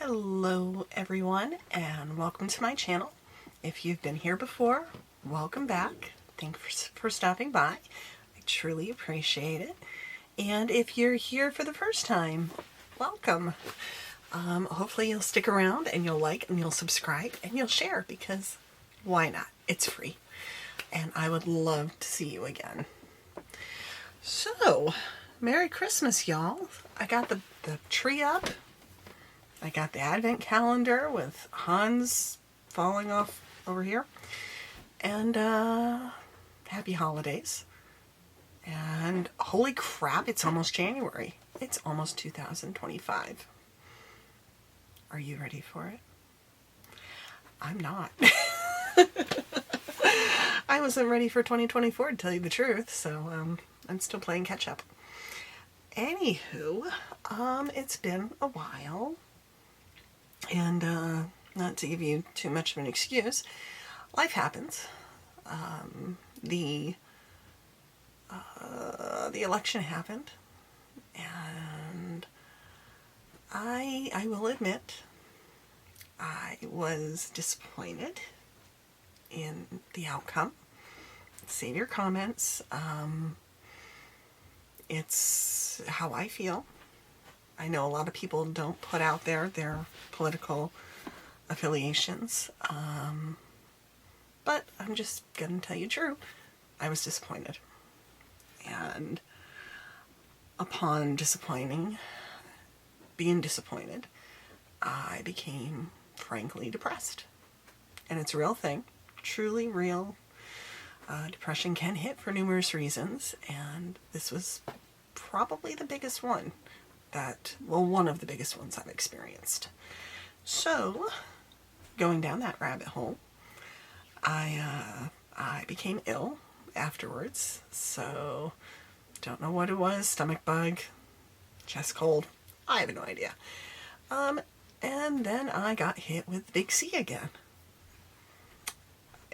Hello everyone and welcome to my channel. If you've been here before, welcome back. Thanks for stopping by. I truly appreciate it. And if you're here for the first time, welcome. Hopefully you'll stick around and you'll like and you'll subscribe and you'll share, because why not? It's free. And I would love to see you again. So, Merry Christmas, y'all. I got the tree up. I got the advent calendar with Hans falling off over here. And happy holidays. And holy crap, it's almost January. It's almost 2025. Are you ready for it? I'm not. I wasn't ready for 2024 to tell you the truth, so I'm still playing catch up. Anywho, it's been a while. And not to give you too much of an excuse, life happens. The election happened, and I will admit I was disappointed in the outcome. Save your comments. It's how I feel. I know a lot of people don't put out there their political affiliations, but I'm just going to tell you true. I was disappointed. And upon being disappointed, I became frankly depressed. And it's a real thing, truly real. Depression can hit for numerous reasons, and this was probably the biggest one. One of the biggest ones I've experienced. So, going down that rabbit hole, I became ill afterwards. So, don't know what it was, stomach bug, chest cold, I have no idea. And then I got hit with Big C again.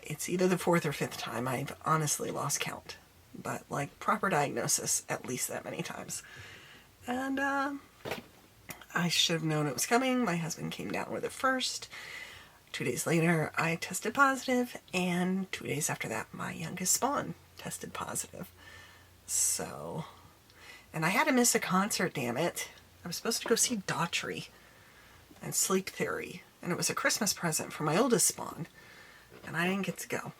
It's either the fourth or fifth time. I've honestly lost count. But like proper diagnosis, at least that many times. And I should have known it was coming. My husband came down with it first. 2 days later, I tested positive, and 2 days after that, my youngest spawn tested positive. So, and I had to miss a concert, damn it. I was supposed to go see Daughtry and Sleep Theory, and it was a Christmas present for my oldest spawn, and I didn't get to go.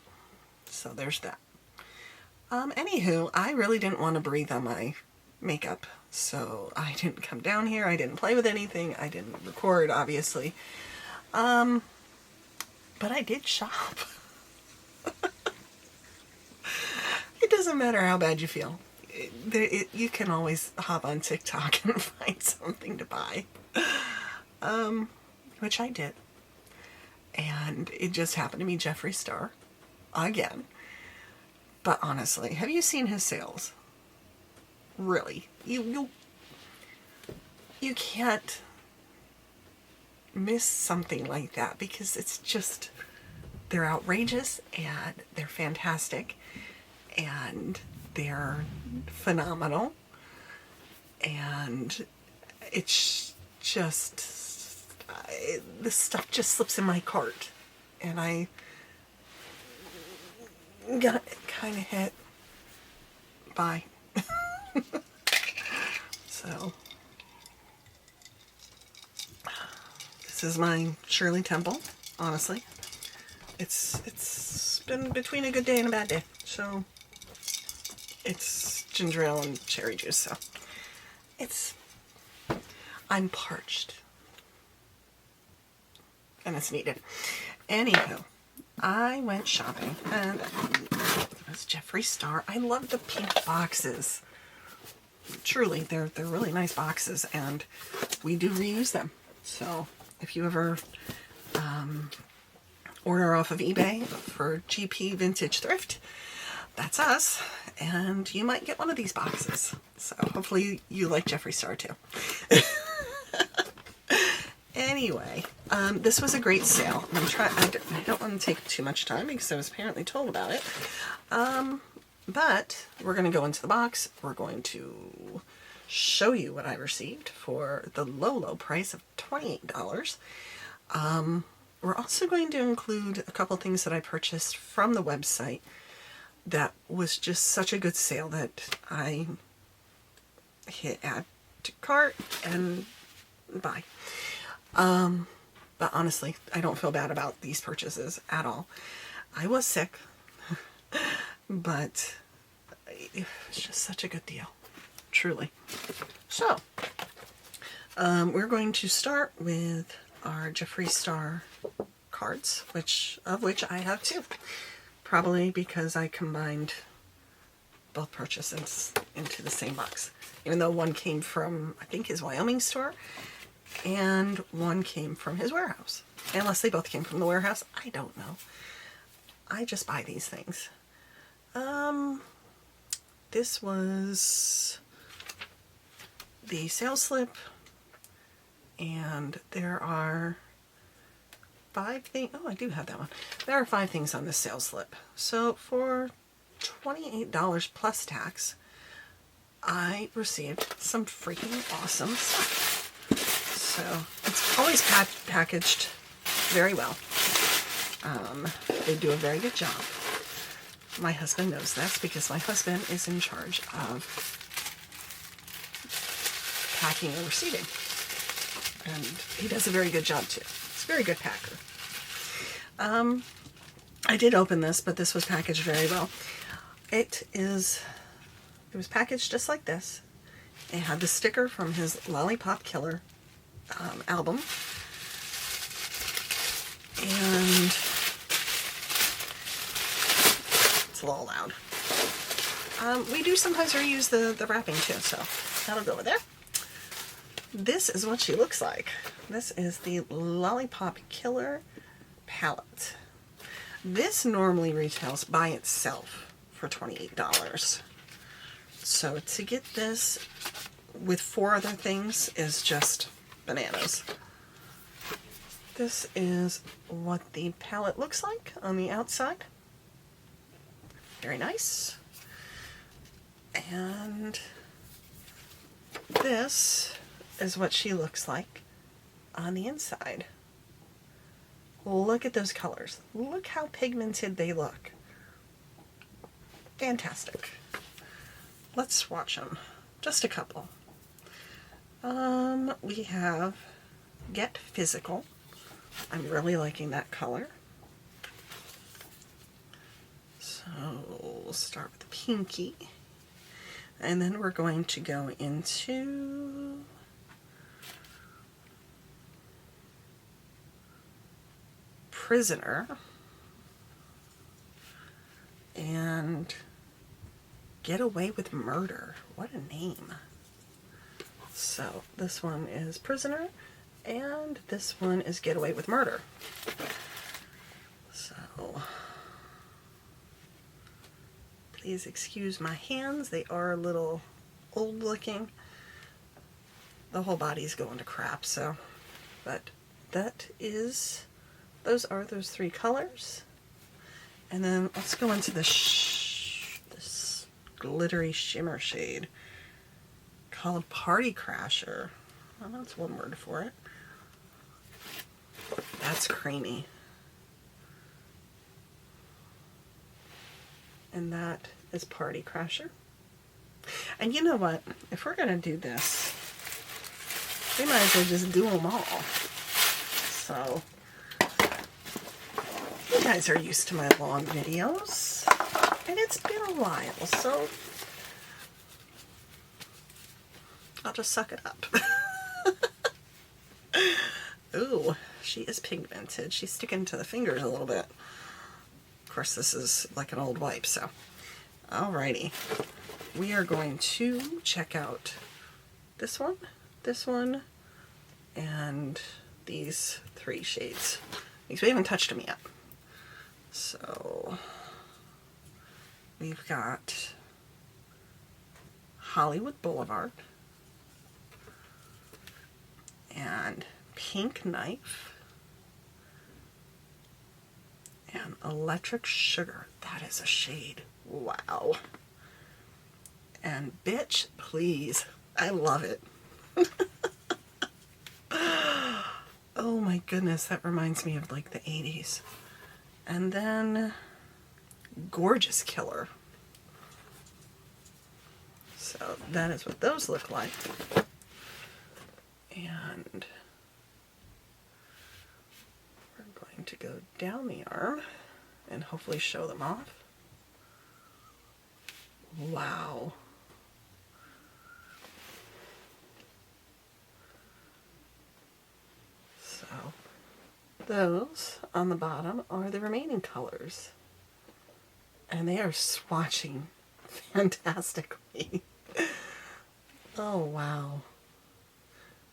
So there's that. Anywho, I really didn't want to breathe on my makeup, so I didn't come down here, I didn't play with anything, I didn't record, obviously. But I did shop. It doesn't matter how bad you feel. You can always hop on TikTok and find something to buy. Which I did. And it just happened to be Jeffree Star. Again. But honestly, have you seen his sales? Really, you can't miss something like that, because it's just, they're outrageous and they're fantastic and they're phenomenal, and it's just this stuff just slips in my cart, and I got kind of hit by so this is my Shirley Temple. Honestly, it's been between a good day and a bad day, so it's ginger ale and cherry juice, so I'm parched and it's needed. Anywho, I went shopping, and it was Jeffree Star. I love the pink boxes. Truly, they're really nice boxes, and we do reuse them. So if you ever order off of eBay for GP Vintage Thrift, that's us, and you might get one of these boxes. So hopefully you like Jeffree Star too. Anyway, this was a great sale. I don't want to take too much time because I was apparently told about it. But we're going to go into the box. We're going to show you what I received for the low price of $28. We're also going to include a couple things that I purchased from the website that was just such a good sale that I hit add to cart and buy. But honestly, I don't feel bad about these purchases at all. I was sick, but it was just such a good deal, truly. So, we're going to start with our Jeffree Star cards, of which I have two. Probably because I combined both purchases into the same box. Even though one came from, I think, his Wyoming store, and one came from his warehouse. Unless they both came from the warehouse, I don't know. I just buy these things. This was the sales slip, and there are 5 things. Oh, I do have that one. There are 5 things on this sales slip. So for $28 plus tax, I received some freaking awesome stuff. So it's always packaged very well. They do a very good job. My husband knows this because my husband is in charge of packing and receiving. And he does a very good job too. He's a very good packer. I did open this, but this was packaged very well. It was packaged just like this. It had the sticker from his Lollipop Killer album. And it's a little loud. We do sometimes reuse the wrapping too, so that'll go with there. This is what she looks like. This is the Lollipop Killer palette. This normally retails by itself for $28. So to get this with 4 other things is just bananas. This is what the palette looks like on the outside. Very nice. And this is what she looks like on the inside. Look at those colors. Look how pigmented they look. Fantastic. Let's swatch them. Just a couple. We have Get Physical. I'm really liking that color. So we'll start with the pinky. And then we're going to go into Prisoner and Get Away with Murder. What a name. So this one is Prisoner and this one is Get Away with Murder. So please excuse my hands. They are a little old looking. The whole body's going to crap, so but those are those 3 colors. And then let's go into this glittery shimmer shade called Party Crasher. Well, that's one word for it. That's creamy. And that is Party Crasher. And you know what? If we're going to do this, we might as well just do them all. So you guys are used to my long videos, and it's been a while, so I'll just suck it up. Ooh, she is pigmented. She's sticking to the fingers a little bit. Of course, this is like an old wipe, so. Alrighty. We are going to check out this one, and these 3 shades. Because we haven't touched them yet. So, we've got Hollywood Boulevard and Pink Knife and Electric Sugar. That is a shade. Wow. And Bitch Please. I love it. Oh my goodness, that reminds me of like the 80s. And then Gorgeous Killer. So that is what those look like. And we're going to go down the arm and hopefully show them off. Wow. So those on the bottom are the remaining colors. And they are swatching fantastically. Oh, wow.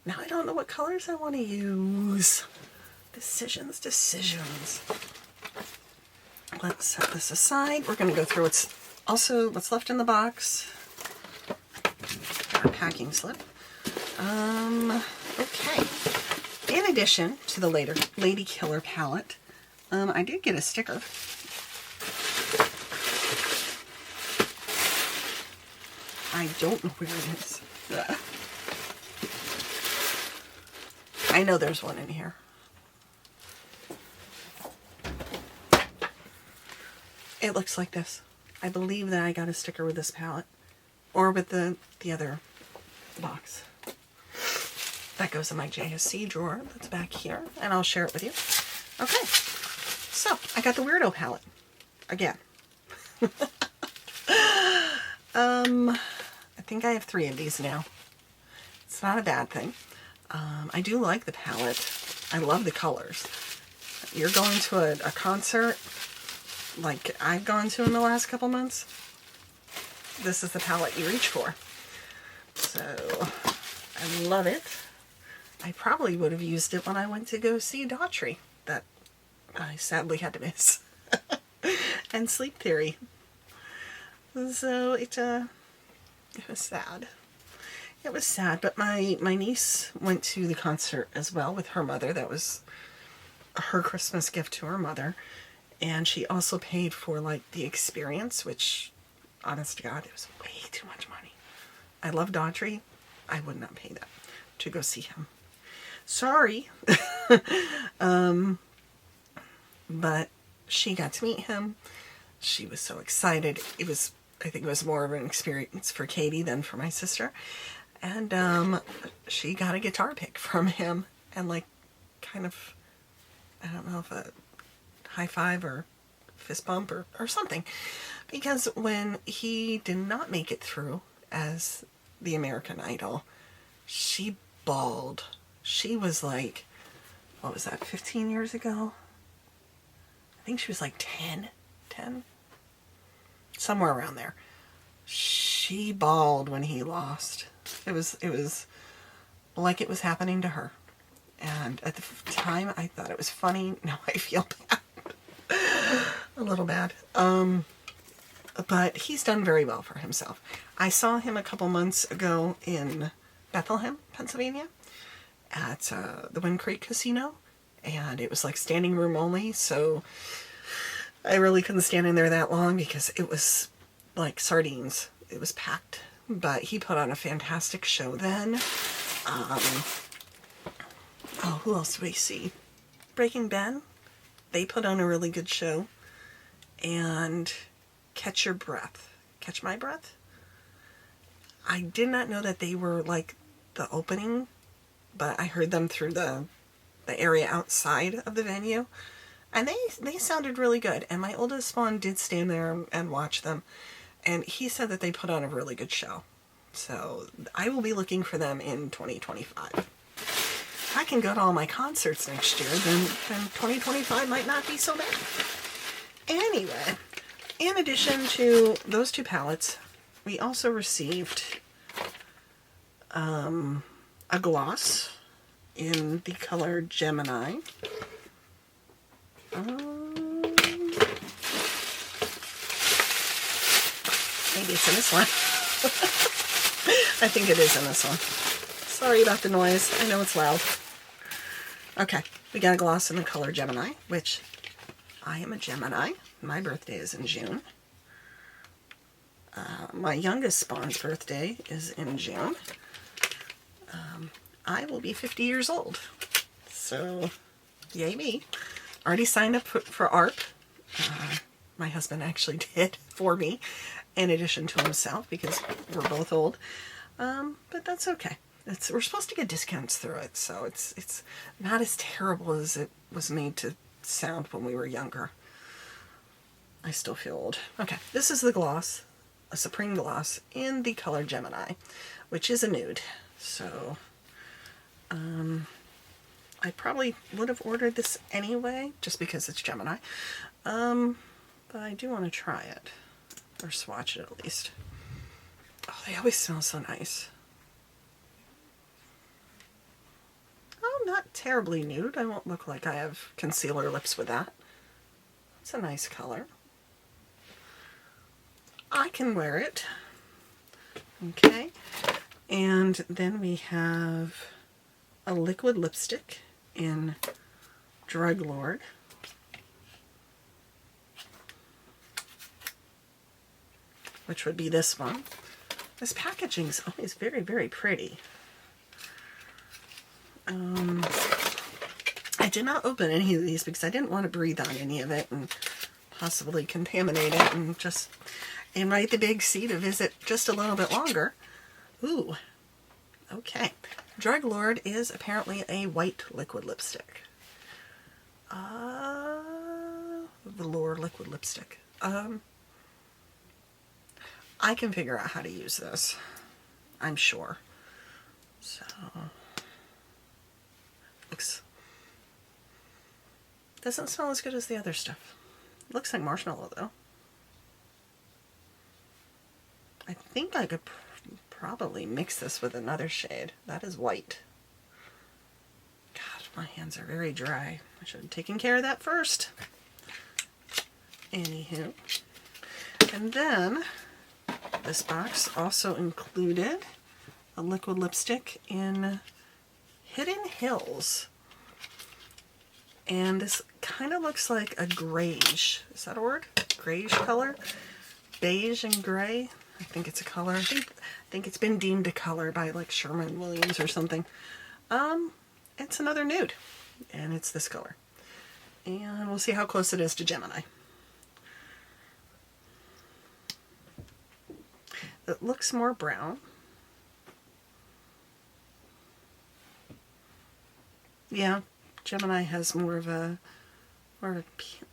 Now I don't know what colors I want to use. Decisions. Let's set this aside. We're going to go through what's left in the box. Our packing slip. Okay. In addition to the Lady Killer palette, I did get a sticker. I don't know where it is. I know there's one in here. It looks like this. I believe that I got a sticker with this palette. Or with the other box. That goes in my JSC drawer that's back here. And I'll share it with you. Okay. So, I got the Weirdo palette. Again. I think I have 3 of these now. It's not a bad thing. I do like the palette. I love the colors. You're going to a concert like I've gone to in the last couple months. This is the palette you reach for. So, I love it. I probably would have used it when I went to go see Daughtry that I sadly had to miss. And Sleep Theory. So it was sad. It was sad, but my niece went to the concert as well with her mother. That was her Christmas gift to her mother. And she also paid for like the experience, which, honest to God, it was way too much money. I love Daughtry. I would not pay that to go see him. Sorry. But she got to meet him. She was so excited. I think it was more of an experience for Katie than for my sister. And she got a guitar pick from him and like kind of, I don't know if a high five or fist bump or something. Because when he did not make it through as the American Idol, she bawled. She was like, what was that, 15 years ago? I think she was like 10, somewhere around there. She bawled when he lost. It was like it was happening to her. And at the time, I thought it was funny. Now I feel bad. A little bad. But he's done very well for himself. I saw him a couple months ago in Bethlehem, Pennsylvania, at the Wind Creek Casino. And it was like standing room only, so I really couldn't stand in there that long because it was like sardines. It was packed. But he put on a fantastic show then. Oh, who else do we see? Breaking Ben. They put on a really good show. And Catch Your Breath. Catch My Breath? I did not know that they were like the opening, but I heard them through the area outside of the venue. And they sounded really good. And my oldest spawn did stand there and watch them. And he said that they put on a really good show. So I will be looking for them in 2025. If I can go to all my concerts next year, then 2025 might not be so bad. Anyway, in addition to those 2 palettes, we also received a gloss in the color Gemini. Maybe it's in this one. I think it is in this one. Sorry about the noise. I know it's loud. Okay, we got a gloss in the color Gemini, which I am a Gemini. My birthday is in June. My youngest spawn's birthday is in June. I will be 50 years old. So, yay me. Already signed up for ARP. My husband actually did for me, in addition to himself, because we're both old. But that's okay. We're supposed to get discounts through it, so it's not as terrible as it was made to sound when we were younger. I still feel old. Okay, this is the gloss, a Supreme gloss in the color Gemini, which is a nude. So, I probably would have ordered this anyway, just because it's Gemini. But I do want to try it, or swatch it at least. Oh, they always smell so nice. Oh, not terribly nude. I won't look like I have concealer lips with that. It's a nice color. I can wear it. Okay. And then we have a liquid lipstick in Drug Lord. Which would be this one. This packaging is always very, very pretty. I did not open any of these because I didn't want to breathe on any of it and possibly contaminate it and just invite the big C to visit just a little bit longer. Ooh, okay. Drug Lord is apparently a white liquid lipstick. Velour liquid lipstick. I can figure out how to use this, I'm sure. So, doesn't smell as good as the other stuff. Looks like marshmallow though. I think I could probably mix this with another shade. That is white. God, my hands are very dry. I should have taken care of that first. Anywho. And then this box also included a liquid lipstick in Hidden Hills. And this kind of looks like a grayish, is that a word? Grayish color? Beige and gray. I think it's a color. I think it's been deemed a color by like Sherwin-Williams or something. It's another nude. And it's this color. And we'll see how close it is to Gemini. It looks more brown. Yeah, Gemini has more of a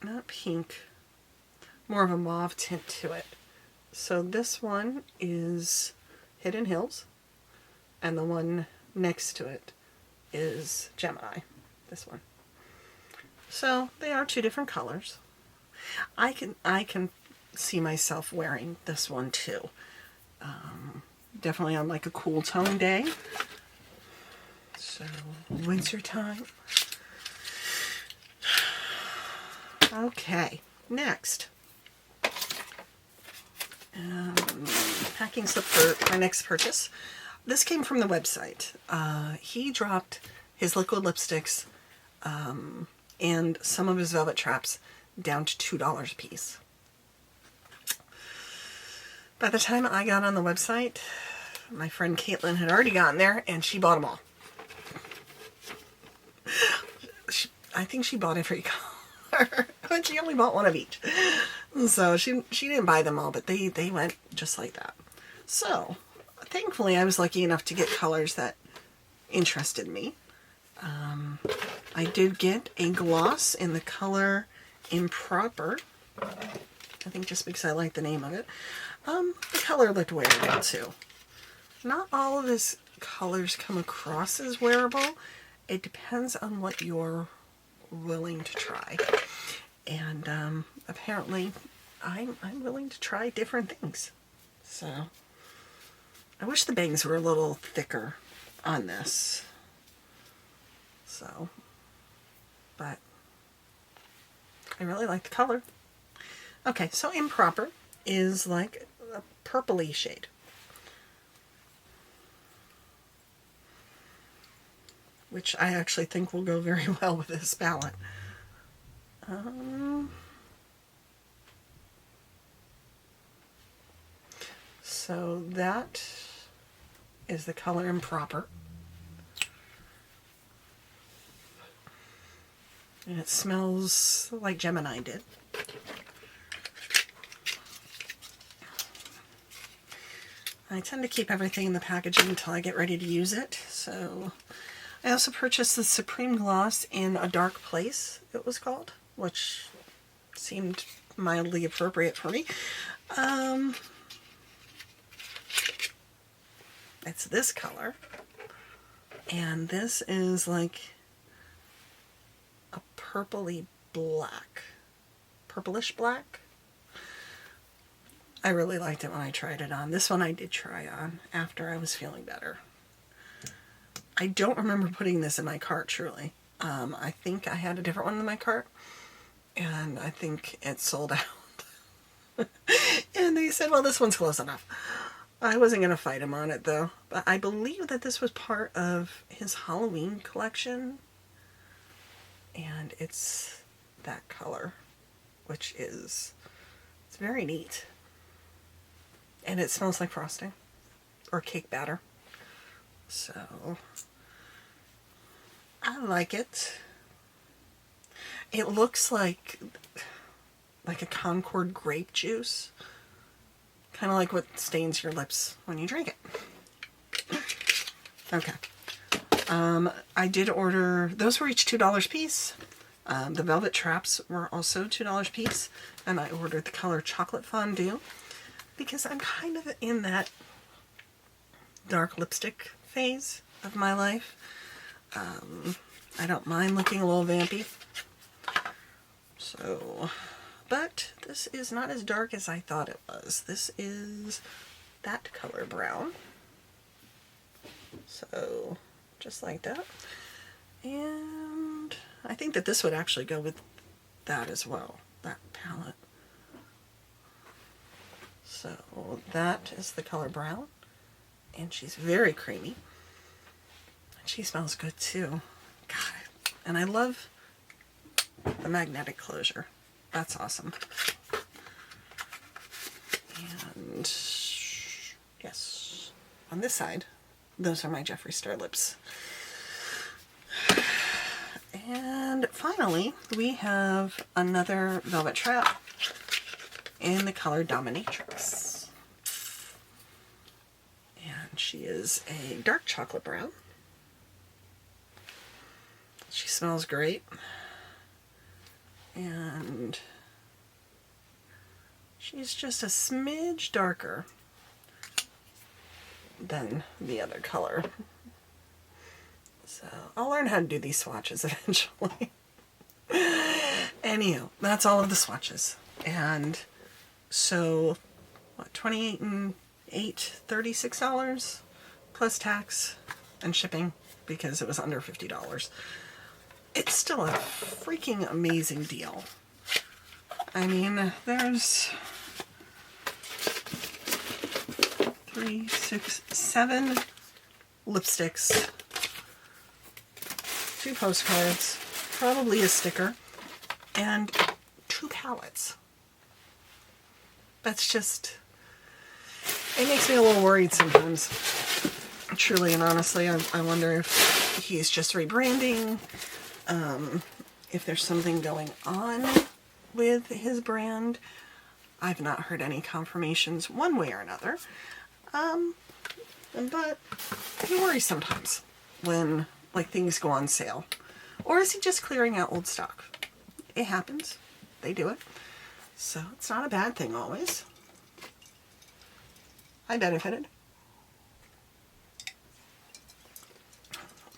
not pink, more of a mauve tint to it. So this one is Hidden Hills, and the one next to it is Gemini, this one. So they are two different colors. I can see myself wearing this one too. Definitely on like a cool tone day. So, winter time. Okay, next. Packing slip for my next purchase. This came from the website. He dropped his liquid lipsticks and some of his velvet traps down to $2 a piece. By the time I got on the website, my friend Caitlin had already gotten there and she bought them all. I think she bought every color, but she only bought one of each. So she didn't buy them all, but they went just like that. So thankfully I was lucky enough to get colors that interested me. I did get a gloss in the color Improper. I think just because I like the name of it. The color looked wearable too. Not all of his colors come across as wearable. It depends on what you're willing to try. And apparently I'm willing to try different things. So I wish the bangs were a little thicker on this. So, but I really like the color. Okay, so Improper is like a purpley shade. Which I actually think will go very well with this palette. So that is the color Improper. And it smells like Gemini did. I tend to keep everything in the packaging until I get ready to use it. So I also purchased the Supreme Gloss in a Dark Place, it was called, which seemed mildly appropriate for me. It's this color. And this is like a purpley black. Purplish black. I really liked it when I tried it on. This one I did try on after I was feeling better. I don't remember putting this in my cart, truly. I think I had a different one in my cart, and I think it sold out. And they said, well, this one's close enough. I wasn't going to fight him on it, though. But I believe that this was part of his Halloween collection. And it's that color, which is, it's very neat. And it smells like frosting or cake batter. So I like it. It looks like a Concord grape juice. Kind of like what stains your lips when you drink it. Okay. I did order, those were each $2 a piece. The velvet traps were also $2 a piece. And I ordered the color Chocolate Fondue because I'm kind of in that dark lipstick phase of my life. I don't mind looking a little vampy. So, but this is not as dark as I thought it was. This is that color brown. So, just like that. And I think that this would actually go with that as well, that palette. So that is the color brown. And she's very creamy. And she smells good too. God. And I love the magnetic closure. That's awesome. And yes, on this side, those are my Jeffree Star lips. And finally, we have another velvet trap in the color Dominatrix. And she is a dark chocolate brown. She smells great. And she's just a smidge darker than the other color. So I'll learn how to do these swatches eventually. Anyhow, that's all of the swatches. And so, what, $28 and $8, $36 plus tax and shipping because it was under $50. It's still a freaking amazing deal. I mean, there's 3, 6, 7 lipsticks, 2 postcards, probably a sticker, and 2 palettes. That's just, it makes me a little worried sometimes. Truly and honestly, I wonder if he's just rebranding, if there's something going on with his brand. I've not heard any confirmations one way or another. But I worry sometimes when like things go on sale. Or is he just clearing out old stock? It happens. They do it. So it's not a bad thing always. I benefited.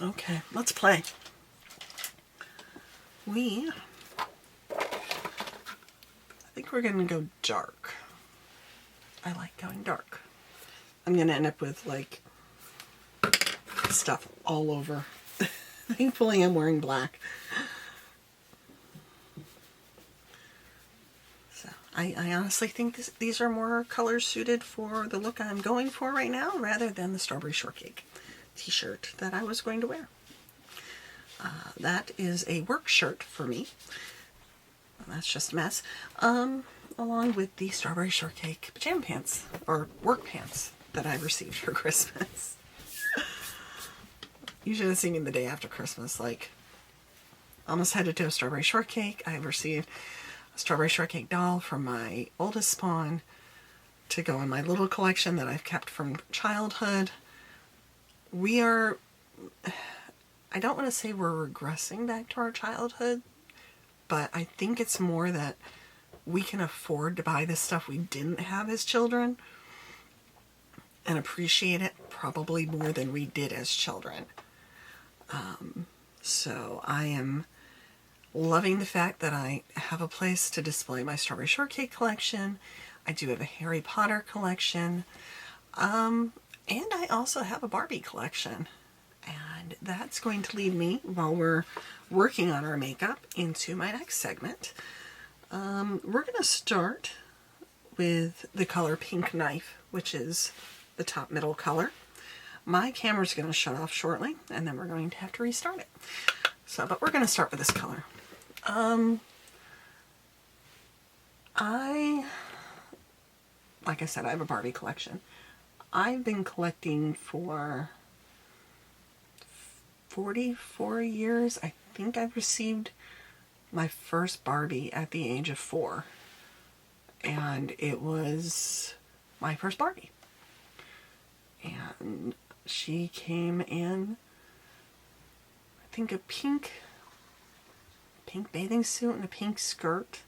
Okay, let's play. I think we're gonna go dark. I like going dark. I'm gonna end up with like stuff all over. Thankfully I'm wearing black. So I honestly think these are more colors suited for the look I'm going for right now rather than the Strawberry Shortcake t-shirt that I was going to wear. That is a work shirt for me. That's just a mess. Along with the Strawberry Shortcake pajama pants, or work pants, that I received for Christmas. You should have seen me the day after Christmas, like, almost had to do a strawberry shortcake. I received a strawberry shortcake doll from my oldest spawn to go in my little collection that I've kept from childhood. We are, I don't want to say we're regressing back to our childhood, but I think it's more that we can afford to buy this stuff we didn't have as children and appreciate it probably more than we did as children. So I am loving the fact that I have a place to display my strawberry shortcake collection. I do have a Harry Potter collection. And I also have a Barbie collection. And that's going to lead me, while we're working on our makeup, into my next segment. We're going to start with the color Pink Knife, which is the top middle color. My camera's going to shut off shortly, and then we're going to have to restart it. So, but we're going to start with this color. Like I said, I have a Barbie collection. I've been collecting for 44 years. I think I've received my first Barbie at the age of 4. And it was my first Barbie. And she came in, I think, a pink bathing suit and a pink skirt.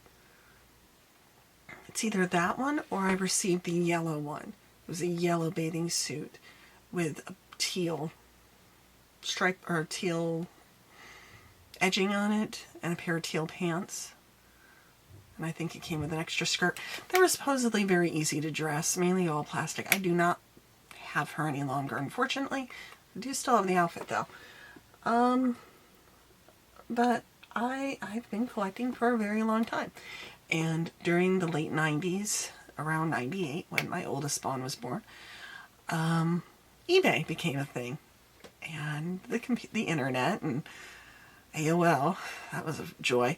It's either that one or I received the yellow one. It was a yellow bathing suit with a teal stripe or teal edging on it and a pair of teal pants. And I think it came with an extra skirt. They were supposedly very easy to dress, mainly all plastic. I do not have her any longer, unfortunately. I do still have the outfit though. But I've been collecting for a very long time. And during the late 90s, around 98, when my oldest spawn was born, eBay became a thing. And the internet and AOL, that was a joy.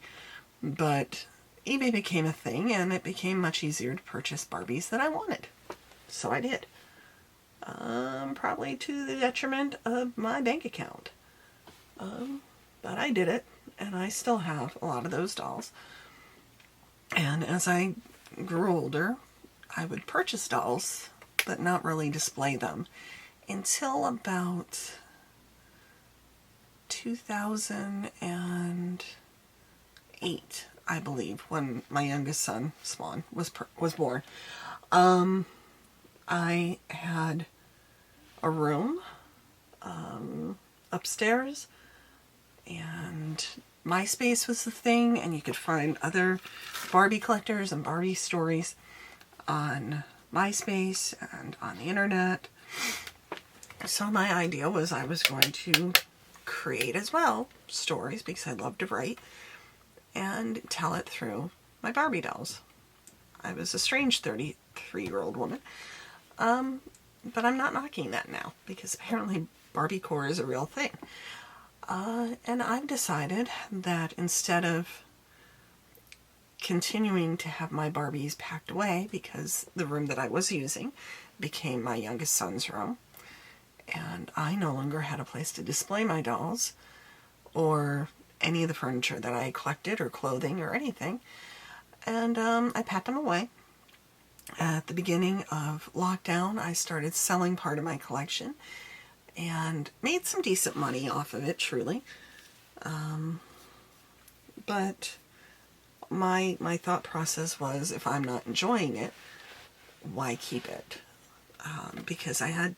But eBay became a thing, and it became much easier to purchase Barbies that I wanted. So I did. Probably to the detriment of my bank account. But I did it, and I still have a lot of those dolls. And as I grew older, I would purchase dolls, but not really display them until about 2008, I believe, when my youngest son, Swan, was born. I had a room upstairs, and MySpace was the thing, and you could find other Barbie collectors and Barbie stories on MySpace and on the internet. So my idea was I was going to create as well stories, because I love to write, and tell it through my Barbie dolls. I was a strange 33-year-old woman, but I'm not knocking that now, because apparently Barbie core is a real thing. And I've decided that instead of continuing to have my Barbies packed away, because the room that I was using became my youngest son's room, and I no longer had a place to display my dolls or any of the furniture that I collected or clothing or anything, and I packed them away. At the beginning of lockdown, I started selling part of my collection and made some decent money off of it, truly. But my thought process was, if I'm not enjoying it, why keep it? Because I had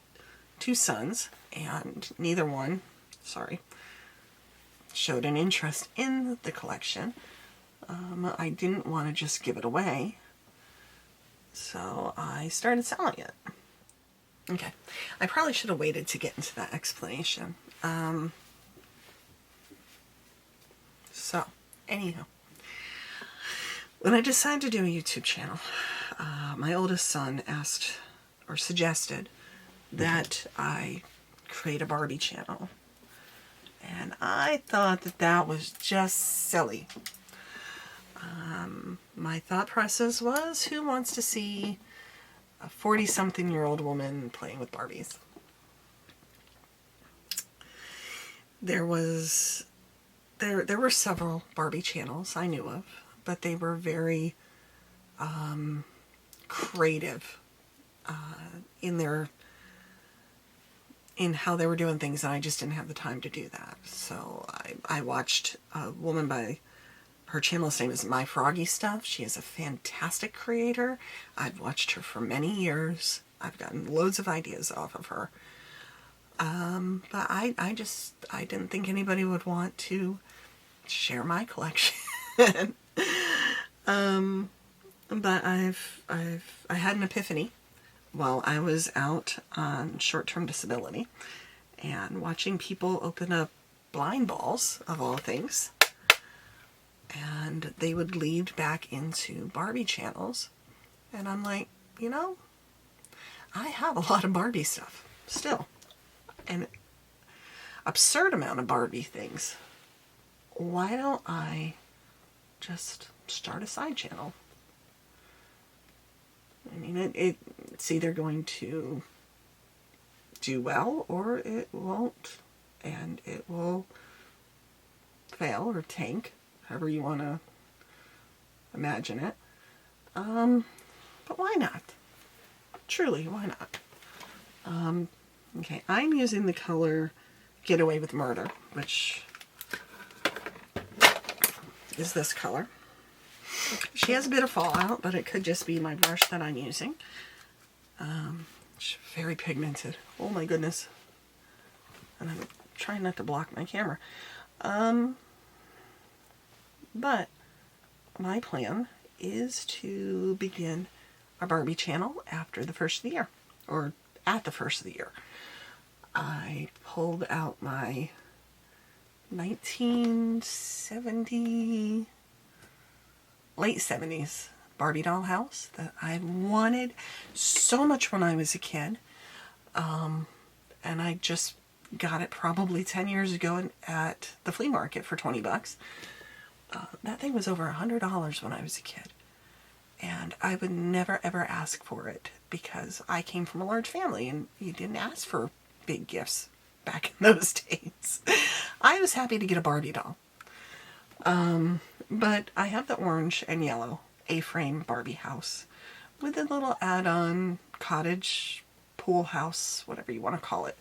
2 sons, and neither one, showed an interest in the collection. I didn't want to just give it away, so I started selling it. Okay, I probably should have waited to get into that explanation. So, anyhow, when I decided to do a YouTube channel, my oldest son asked, or suggested, that I create a Barbie channel. And I thought that was just silly. My thought process was, who wants to see a 40-something-year-old woman playing with Barbies? There was there were several Barbie channels I knew of, but they were very creative in how they were doing things, and I just didn't have the time to do that. So I watched a woman by, her channel's name is My Froggy Stuff. She is a fantastic creator. I've watched her for many years. I've gotten loads of ideas off of her. But I didn't think anybody would want to share my collection. But I had an epiphany while I was out on short-term disability and watching people open up blind balls, of all things, and they would lead back into Barbie channels. And I'm like, you know, I have a lot of Barbie stuff still. An absurd amount of Barbie things. Why don't I just start a side channel? I mean, it's either going to do well or it won't, and it will fail or tank, however you want to imagine it. But why not? Truly, why not? Okay, I'm using the color Get Away with Murder, which is this color. She has a bit of fallout, but it could just be my brush that I'm using. It's very pigmented. Oh my goodness. And I'm trying not to block my camera. But my plan is to begin a Barbie channel after the first of the year, or at the first of the year. I pulled out my 1970, late 70s Barbie doll house that I wanted so much when I was a kid. And I just got it probably 10 years ago at the flea market for 20 bucks. That thing was over $100 when I was a kid. And I would never ever ask for it because I came from a large family and you didn't ask for big gifts back in those days. I was happy to get a Barbie doll. But I have the orange and yellow A-frame Barbie house with a little add-on cottage pool house, whatever you want to call it.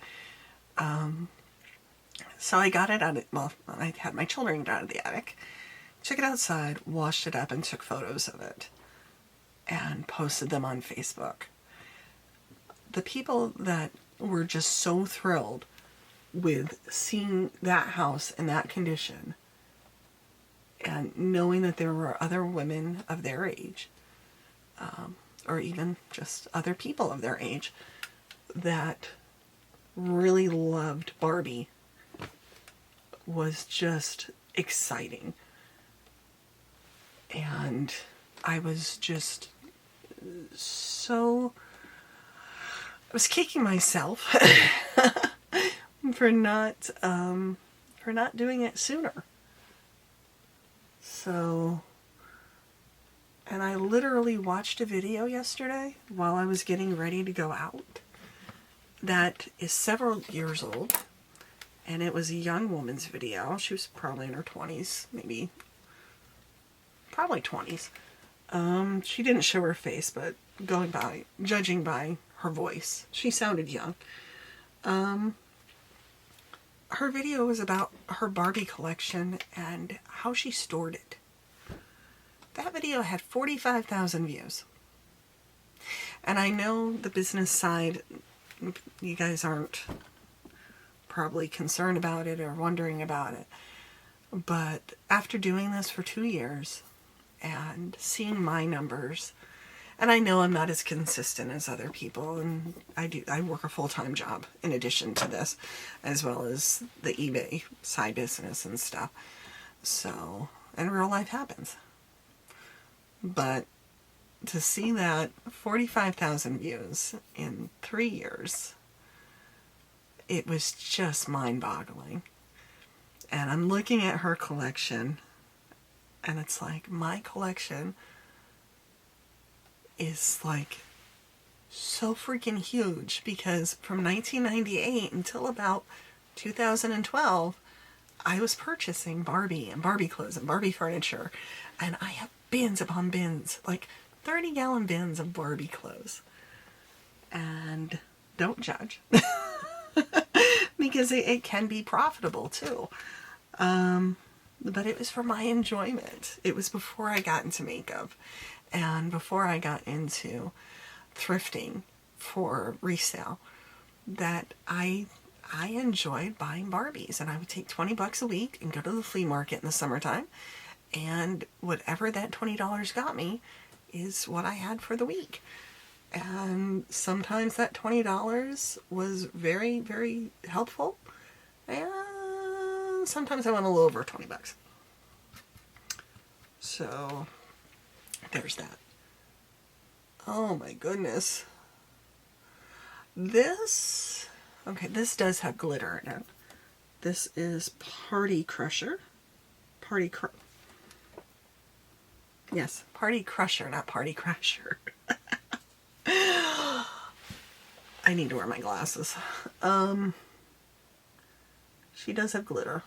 So I got it out of, well, I had my children get out of the attic, took it outside, washed it up, and took photos of it and posted them on Facebook. The people that were just so thrilled with seeing that house in that condition and knowing that there were other women of their age, or even just other people of their age, that really loved Barbie was just exciting. And I was just so... I was kicking myself for not doing it sooner. So, and I literally watched a video yesterday while I was getting ready to go out that is several years old, and it was a young woman's video. She was probably in her 20s, maybe, probably 20s. She didn't show her face, but judging by her voice, she sounded young. Her video was about her Barbie collection and how she stored it. That video had 45,000 views. And I know the business side, you guys aren't probably concerned about it or wondering about it. But after doing this for 2 years and seeing my numbers, and I know I'm not as consistent as other people, and I work a full-time job in addition to this, as well as the eBay side business and stuff. So, and real life happens. But to see that 45,000 views in 3 years, it was just mind-boggling. And I'm looking at her collection, and it's like, my collection is like so freaking huge, because from 1998 until about 2012, I was purchasing Barbie and Barbie clothes and Barbie furniture, and I have bins upon bins, like 30-gallon bins of Barbie clothes. And don't judge, because it can be profitable too. But it was for my enjoyment. It was before I got into makeup and before I got into thrifting for resale that I enjoyed buying Barbies, and I would take 20 bucks a week and go to the flea market in the summertime, and whatever that $20 got me is what I had for the week. And sometimes that $20 was very, very helpful, and sometimes I went a little over 20 bucks. So there's that. Oh my goodness. This does have glitter in it. This is Party Crusher. Yes, Party Crusher, not Party Crasher. I need to wear my glasses. She does have glitter.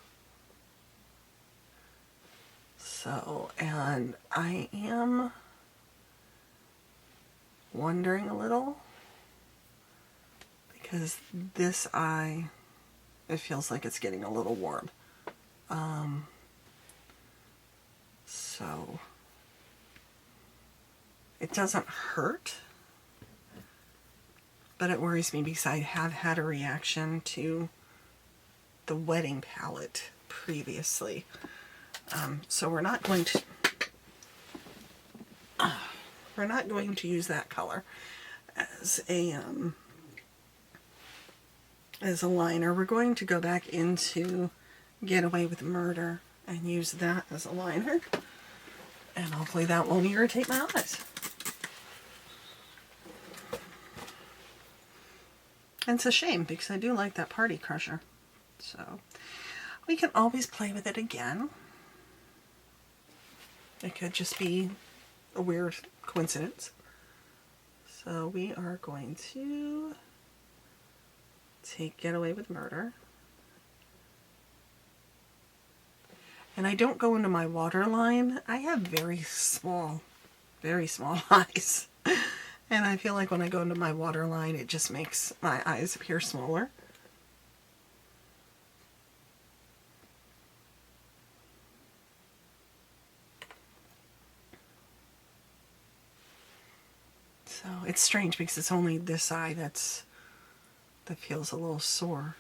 So, and I am wondering a little, because this eye, it feels like it's getting a little warm. So it doesn't hurt, but it worries me because I have had a reaction to the wedding palette previously. So we're not going to use that color as a liner. We're going to go back into Get Away with Murder and use that as a liner. And hopefully that won't irritate my eyes. And it's a shame because I do like that Party Crusher. So we can always play with it again. It could just be a weird coincidence. So we are going to take Get Away with Murder. And I don't go into my waterline. I have very small eyes. And I feel like when I go into my waterline, it just makes my eyes appear smaller. So it's strange because it's only this eye that feels a little sore.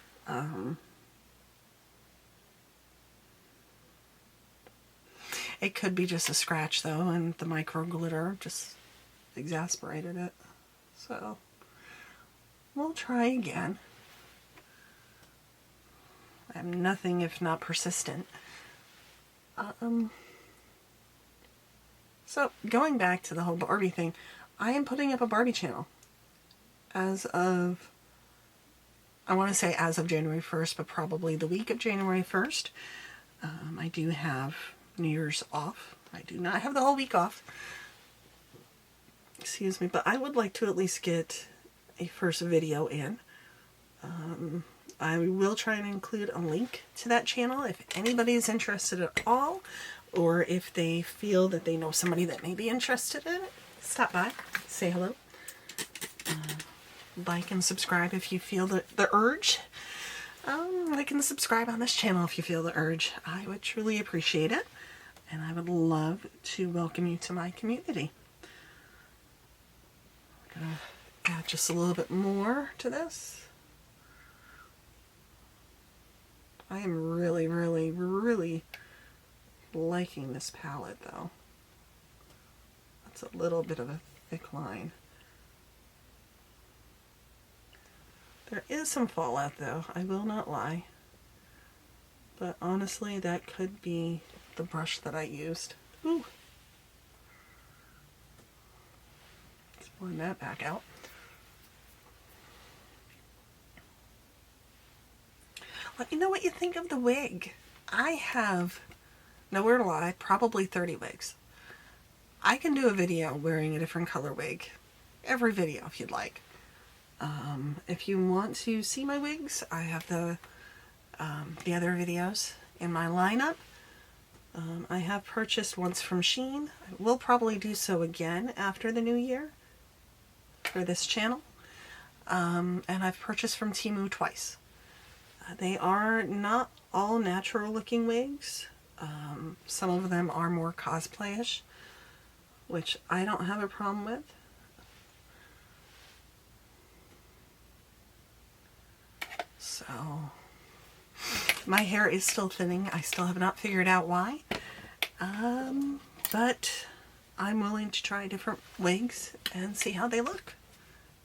It could be just a scratch though, and the micro glitter just exasperated it. So we'll try again. I'm nothing if not persistent. So going back to the whole Barbie thing, I am putting up a Barbie channel as of, I want to say as of January 1st, but probably the week of January 1st. I do have New Year's off. I do not have the whole week off. Excuse me, but I would like to at least get a first video in. I will try and include a link to that channel if anybody is interested at all, or if they feel that they know somebody that may be interested in it. Stop by, say hello, like and subscribe if you feel the urge. Like and subscribe on this channel if you feel the urge. I would truly appreciate it, and I would love to welcome you to my community. I'm gonna add just a little bit more to this. I am really, really, really liking this palette though. That's a little bit of a thick line. There is some fallout though, I will not lie. But honestly, that could be the brush that I used. Ooh. Let's blend that back out. Let me know what you think of the wig. I have, nowhere to lie, probably 30 wigs. I can do a video wearing a different color wig. Every video if you'd like. If you want to see my wigs, I have the other videos in my lineup. I have purchased once from Shein. I will probably do so again after the new year for this channel. And I've purchased from Temu twice. They are not all natural looking wigs. Some of them are more cosplay-ish, which I don't have a problem with. So, my hair is still thinning. I still have not figured out why. But I'm willing to try different wigs and see how they look.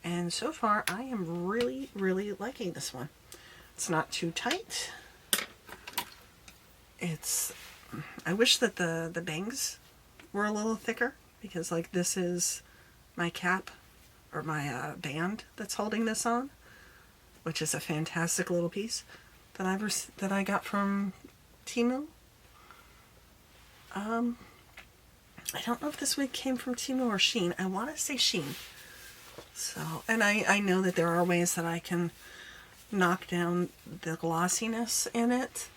And so far, I am really, really liking this one. It's not too tight. I wish that the bangs were a little thicker, because like this is my cap, or my band that's holding this on, which is a fantastic little piece that I got from Temu. I don't know if this wig came from Temu or Shein. I want to say Shein. So, and I know that there are ways that I can knock down the glossiness in it.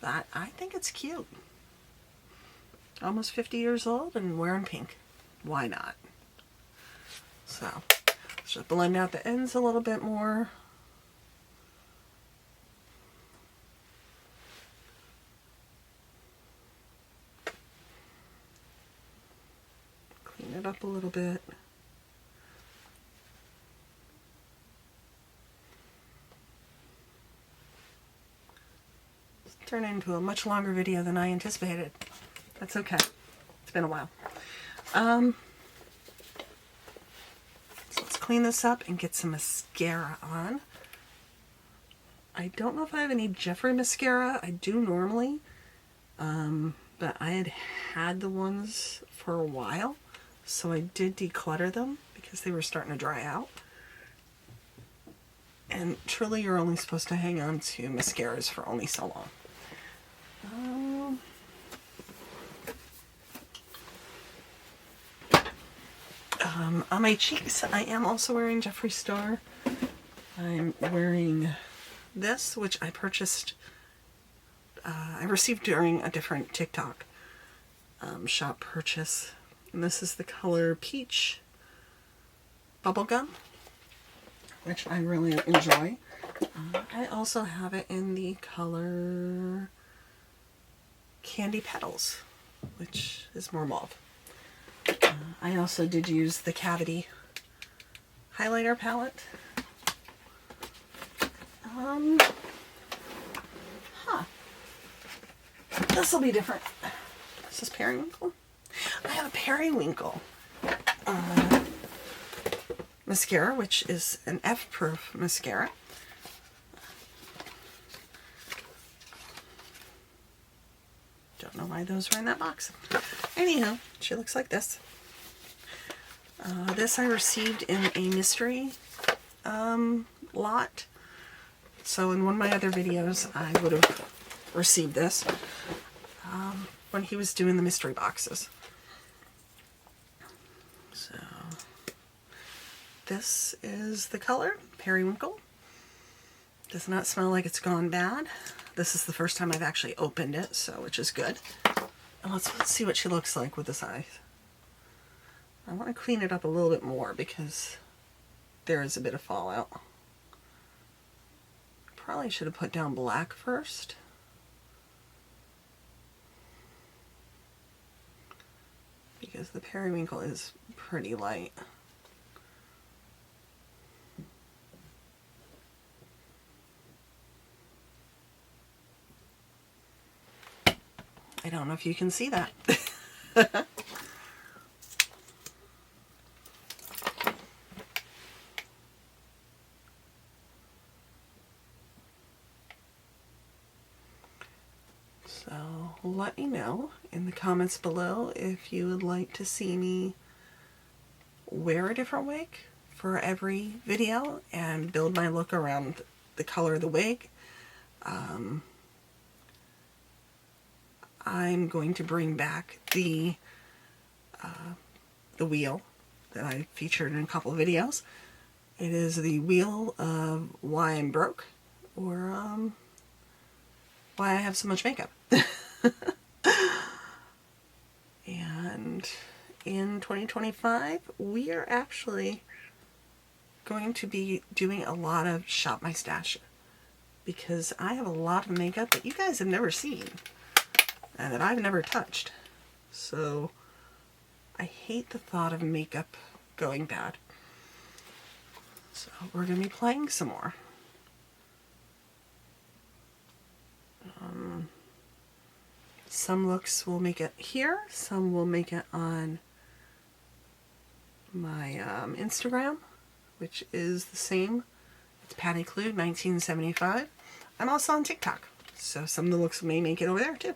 But I think it's cute. Almost 50 years old and wearing pink. Why not? So, let's just blend out the ends a little bit more. Clean it up a little bit. Turned into a much longer video than I anticipated. That's okay. It's been a while. So let's clean this up and get some mascara on. I don't know if I have any Jeffree mascara. I do normally. But I had the ones for a while. So I did declutter them because they were starting to dry out. And truly, you're only supposed to hang on to mascaras for only so long. On my cheeks, I am also wearing Jeffree Star. I'm wearing this, which I purchased, I received during a different TikTok shop purchase. And this is the color Peach Bubblegum, which I really enjoy. I also have it in the color Candy Petals, which is more mauve. I also did use the Cavity highlighter palette. This will be different. This is Periwinkle. I have a Periwinkle mascara, which is an FProof mascara. Don't know why those were in that box. Anyhow, she looks like this. This I received in a mystery lot. So in one of my other videos, I would have received this when he was doing the mystery boxes. So this is the color, Periwinkle. Does not smell like it's gone bad. This is the first time I've actually opened it, so which is good. And let's see what she looks like with this eye. I want to clean it up a little bit more because there is a bit of fallout. Probably should have put down black first. Because the Periwinkle is pretty light. I don't know if you can see that. So let me know in the comments below if you would like to see me wear a different wig for every video and build my look around the color of the wig. I'm going to bring back the wheel that I featured in a couple of videos. It is the wheel of why I'm broke, or why I have so much makeup. And in 2025, we are actually going to be doing a lot of Shop My Stash, because I have a lot of makeup that you guys have never seen and that I've never touched. So I hate the thought of makeup going bad. So we're going to be playing some more. Some looks will make it here, some will make it on my Instagram, which is the same. It's Patty Clue 1975. I'm also on TikTok, so some of the looks may make it over there too.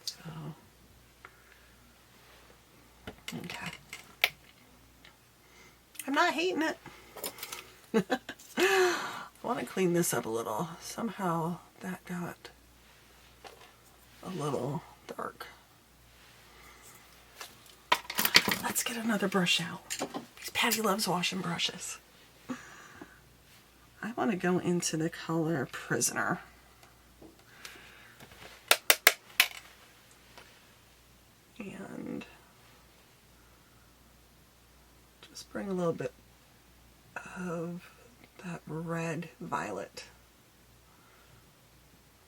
So, okay. I'm not hating it. I want to clean this up a little. Somehow that got a little dark. Let's get another brush out, because Patty loves washing brushes. I want to go into the color Prisoner. And just bring a little bit of that red violet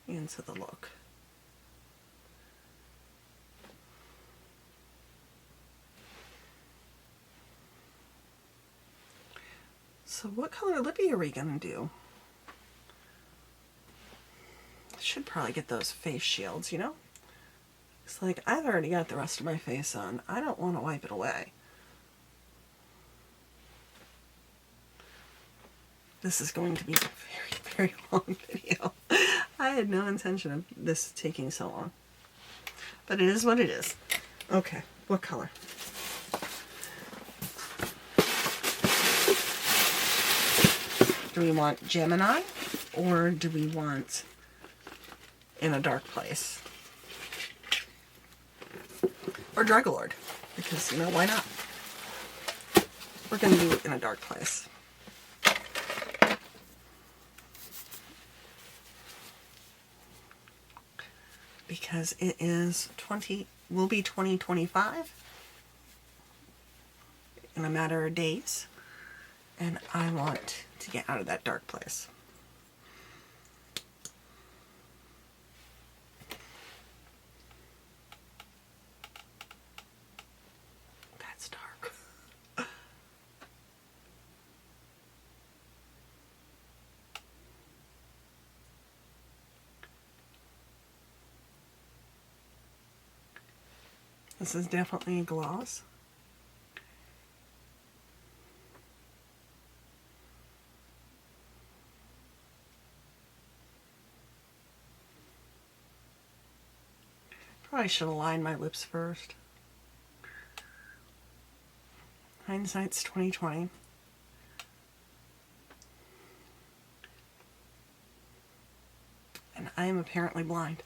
into the look. So what color lippy are we going to do? I should probably get those face shields, you know? It's like, I've already got the rest of my face on. I don't want to wipe it away. This is going to be a very, very long video. I had no intention of this taking so long. But it is what it is. Okay, what color? Do we want Gemini, or do we want In a Dark Place? Or Drugglord, because, you know, why not? We're going to do In a Dark Place. Because it is will be 2025 in a matter of days, and I want to get out of that dark place. That's dark. This is definitely a gloss. Probably should align my lips first. Hindsight's 2020. And I am apparently blind.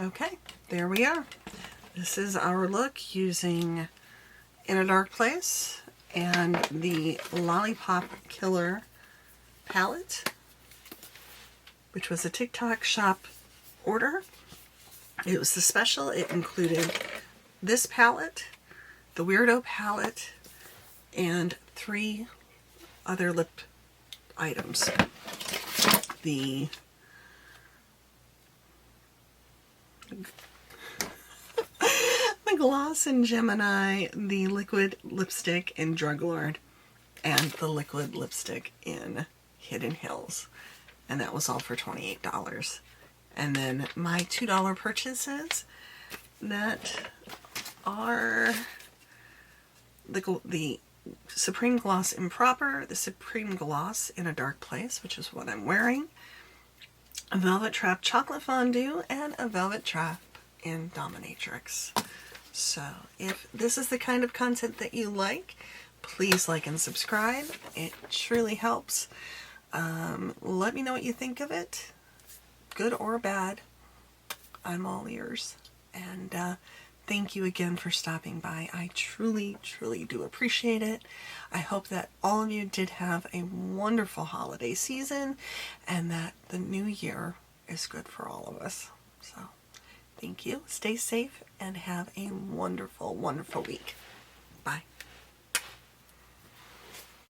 Okay, there we are. This is our look using In a Dark Place and the Lollipop Killer palette, which was a TikTok shop order. It was the special. It included this palette, the Weirdo palette, and 3 other lip items. The gloss in Gemini, the liquid lipstick in Drugglord, and the liquid lipstick in Hidden Hills. And that was all for $28. And then my $2 purchases that are the Supreme Gloss Improper, the Supreme Gloss In a Dark Place, which is what I'm wearing, a Velvet Trap Chocolate Fondue, and a Velvet Trap in Dominatrix. So if this is the kind of content that you like, please like and subscribe. It truly helps. Let me know what you think of it, good or bad. I'm all ears. And thank you again for stopping by. I truly, truly do appreciate it. I hope that all of you did have a wonderful holiday season and that the new year is good for all of us. So thank you. Stay safe and have a wonderful, wonderful week. Bye.